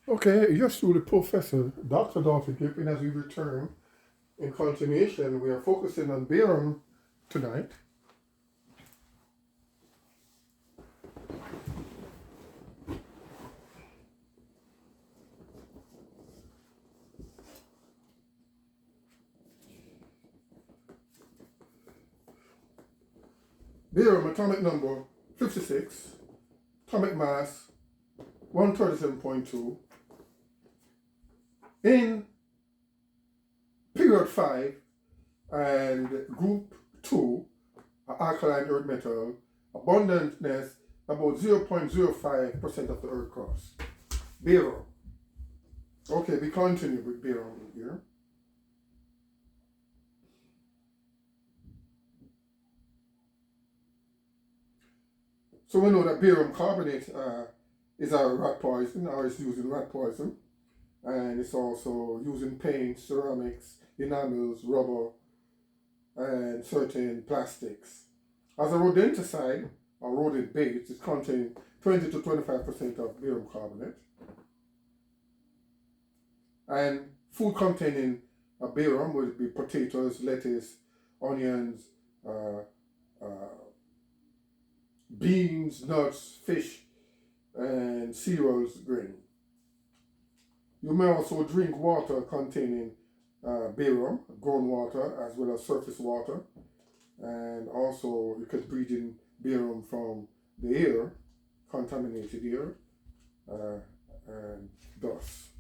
Okay, yes, truly, Professor Dr. Dolphy Gilpin, as we return in continuation, we are focusing on barium tonight. Barium atomic number 56, atomic mass 137.2. In period 5 and group 2, alkaline earth metal, abundantness about 0.05% of the earth crust. Barium. Okay, we continue with barium here. So we know that barium carbonate is a rat poison, or is used in rat poison, and it's also used in paint, ceramics, enamels, rubber, and certain plastics. As a rodenticide or rodent bait, it contains 20 to 25% of barium carbonate. And food containing barium would be potatoes, lettuce, onions, uh, uh, beans, nuts, fish, and cereals, grain. You may also drink water containing barium, groundwater, as well as surface water. And also, you could breathe in barium from the air, contaminated air, uh, and dust.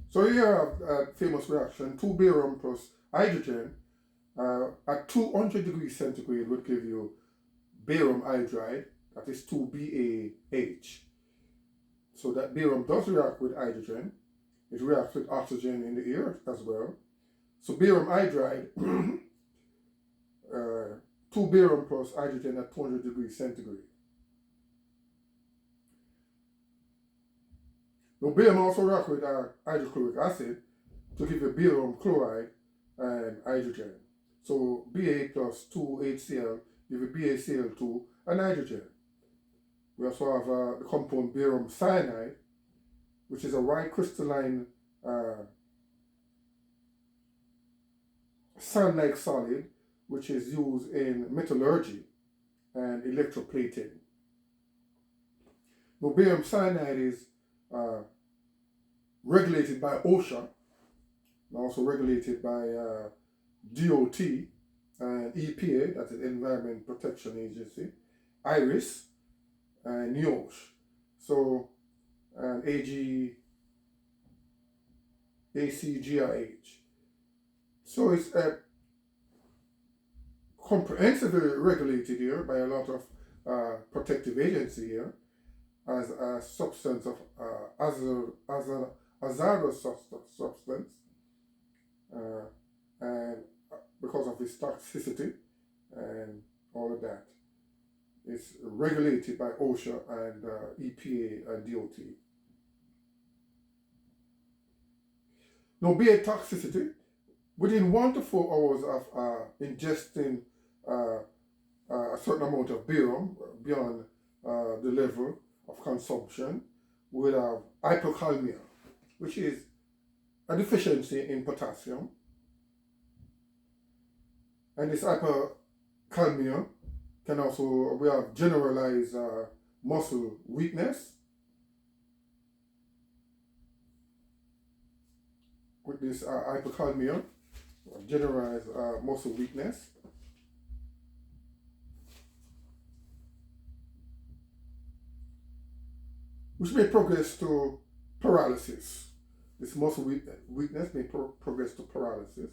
So here I have a famous reaction. 2 barium plus hydrogen at 200 degrees centigrade would give you barium hydride, that is 2BaH. So that barium does react with hydrogen. It reacts with oxygen in the air as well. So barium hydride, 2 barium plus hydrogen at 200 degrees centigrade. Now barium also reacts with hydrochloric acid to give you barium chloride and hydrogen. So Ba plus 2HCl give you BaCl2 and hydrogen. We also have the compound barium cyanide, which is a white crystalline sand-like solid, which is used in metallurgy and electroplating. Now, barium cyanide is uh, regulated by OSHA, and also regulated by DOT and EPA, that is Environment Protection Agency, IRIS, and NIOSH. So, ACGIH. So it's comprehensively regulated here by a lot of protective agency here as a substance of hazardous substance, and because of its toxicity and all of that. It's regulated by OSHA and EPA and DOT. Now, be a toxicity, within 1 to 4 hours of ingesting a certain amount of barium beyond the level of consumption, we will have hypokalemia, which is a deficiency in potassium. And this hypokalemia can also, we have generalized muscle weakness. With this hypokalemia, generalized muscle weakness. Which may progress to paralysis. This muscle weakness may progress to paralysis.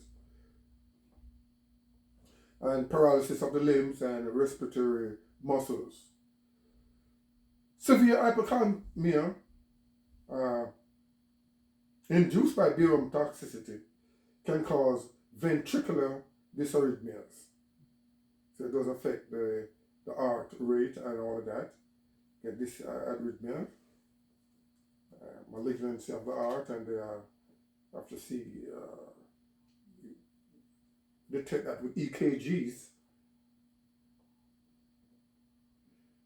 And paralysis of the limbs and respiratory muscles. Severe hypokalemia induced by barium toxicity can cause ventricular dysarrhythmias. So it does affect the heart rate and all of that. Get this arrhythmia, malignancy of the heart, and they have to see, detect that with EKGs.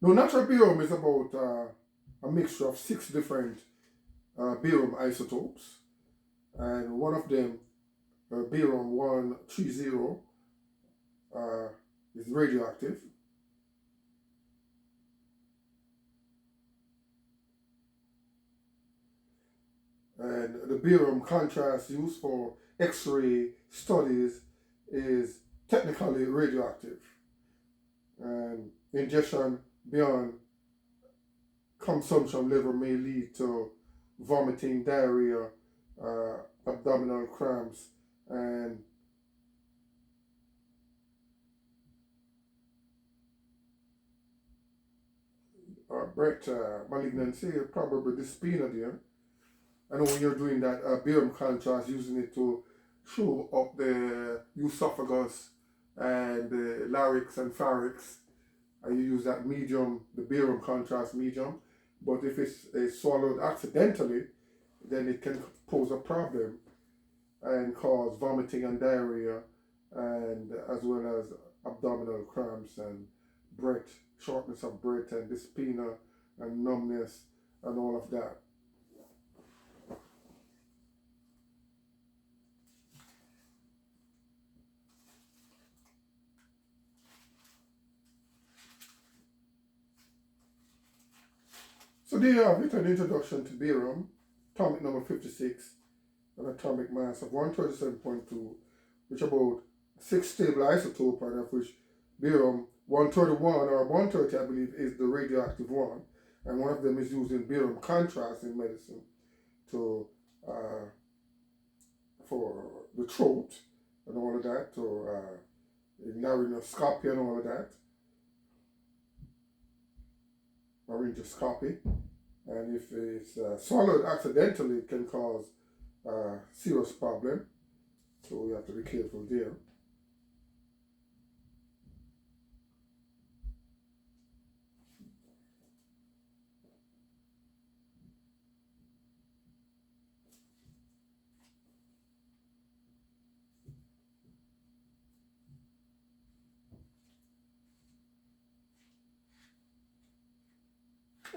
Now, natural barium is about a mixture of 6 different barium isotopes, and one of them, barium 130, is radioactive. And the barium contrast used for X-ray studies is technically radioactive. And ingestion beyond consumption level may lead to vomiting, diarrhea, abdominal cramps, and breast malignancy, probably dyspnea there. I know when you're doing that barium contrast, using it to show up the esophagus and the larynx and pharynx, and you use that medium, the barium contrast medium. But if it's swallowed accidentally, then it can pose a problem and cause vomiting and diarrhea, and as well as abdominal cramps and breath, shortness of breath, and dyspnea and numbness and all of that. So there you have it, an introduction to barium, atomic number 56, an atomic mass of 137.2, which about 6 stable isotopes, out of which barium 131 or 130, I believe, is the radioactive one, and one of them is used in barium contrast in medicine to for the throat and all of that, or laryngoscopy and all of that, laryngoscopy. And if it's swallowed accidentally, it can cause serious problem. So we have to be careful there.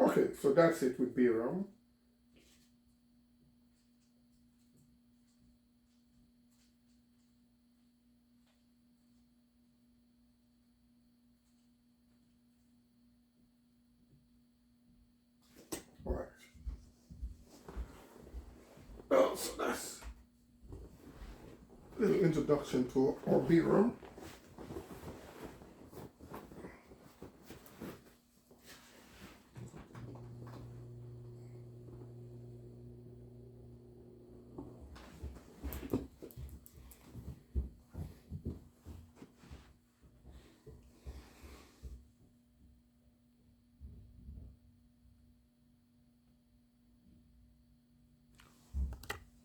Okay, so that's it with barium. All right. Well, so that's a little introduction to our barium.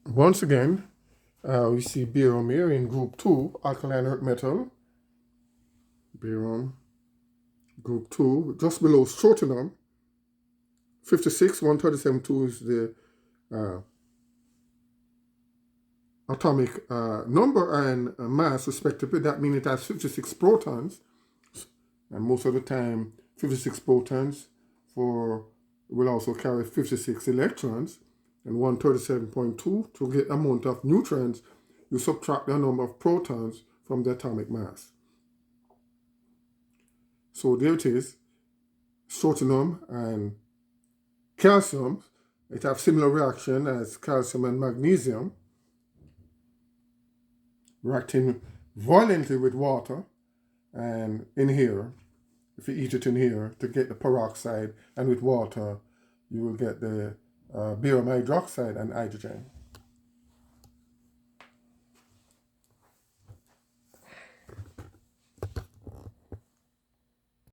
Once again, we see barium here in group 2, alkaline earth metal. Barium, group 2, just below strontium. 56, 137.2 is the atomic number and mass respectively. That means it has 56 protons, and most of the time 56 protons will also carry 56 electrons. And 137.2, to get amount of neutrons, you subtract the number of protons from the atomic mass. So there it is, strontium and calcium. It have similar reaction as calcium and magnesium, reacting violently with water. And in here, if you eat it in here, to get the peroxide, and with water, you will get the barium hydroxide and hydrogen.